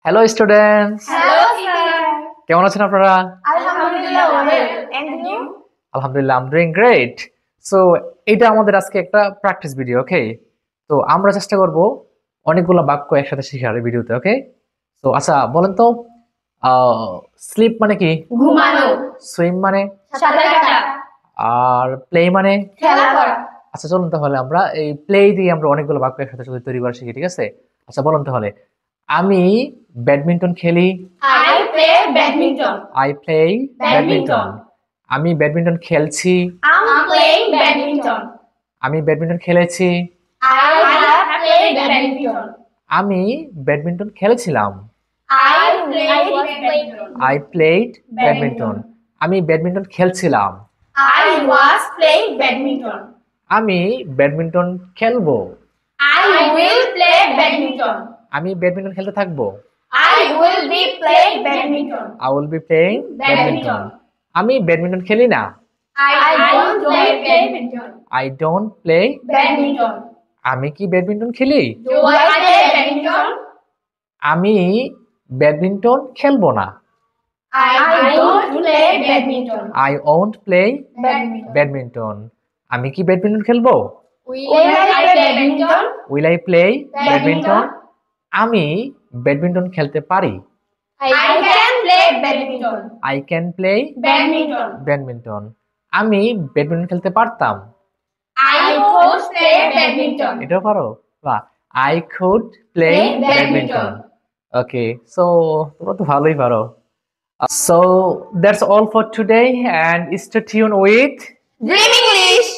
Hello students, Hello, sir. কেমন আছেন আপনারা? Alhamdulillah, well. And you? আলহামদুলিল্লাহ, I am doing great. So এটা আমাদের আজকে একটা প্র্যাকটিস ভিডিও, ওকে? তো আমরা চেষ্টা করব অনেকগুলো বাক্য একসাথে শেখার এই ভিডিওতে, ওকে? তো আচ্ছা বলেন তো, স্লিপ মানে কি? ঘুমানো, সুইম মানে? সাঁতার কাটা, আর প্লে মানে? খেলা করা। আচ্ছা চলুন তাহলে আমরা এই প্লে দিয়ে আমরা অনেকগুলো বাক্য একসাথে তৈরি করা শিখি, ঠিক আছে? আচ্ছা বলুন তাহলে, আমি ব্যাডমিন্টন খেলি। I play badminton. I play badminton. আমি ব্যাডমিন্টন খেলছি। I'm playing badminton. আমি ব্যাডমিন্টন খেলেছি। I have played badminton. আমি ব্যাডমিন্টন খেলেছিলাম। I played badminton. I played badminton. আমি ব্যাডমিন্টন খেলছিলাম। I was playing badminton. আমি ব্যাডমিন্টন খেলবো। I will play badminton. আমি ব্যাডমিন্টন খেলতে থাকবো। I will be playing badminton. I will be playing badminton. আমি ব্যাডমিন্টন খেলি না। I don't play badminton. I don't play. Badminton. আমি কি ব্যাডমিন্টন খেলি? Do I play badminton? আমি ব্যাডমিন্টন খেলবো না। I don't play badminton. I won't play Badminton. Badminton. আমি কি ব্যাডমিন্টন খেলবো? Will I play badminton? Will I play Badminton. Badminton? আমি ব্যাডমিন্টন খেলতে পারি। I can play badminton. I can play Badminton. Badminton. আমি ব্যাডমিন্টন খেলতে পারতাম। I could play badminton. এটাও পারো? বাহ, I could play Play badminton. badminton. Okay, so তোমরা তো ভালোই পারো। So that's all for today, and stay tune with Dream English.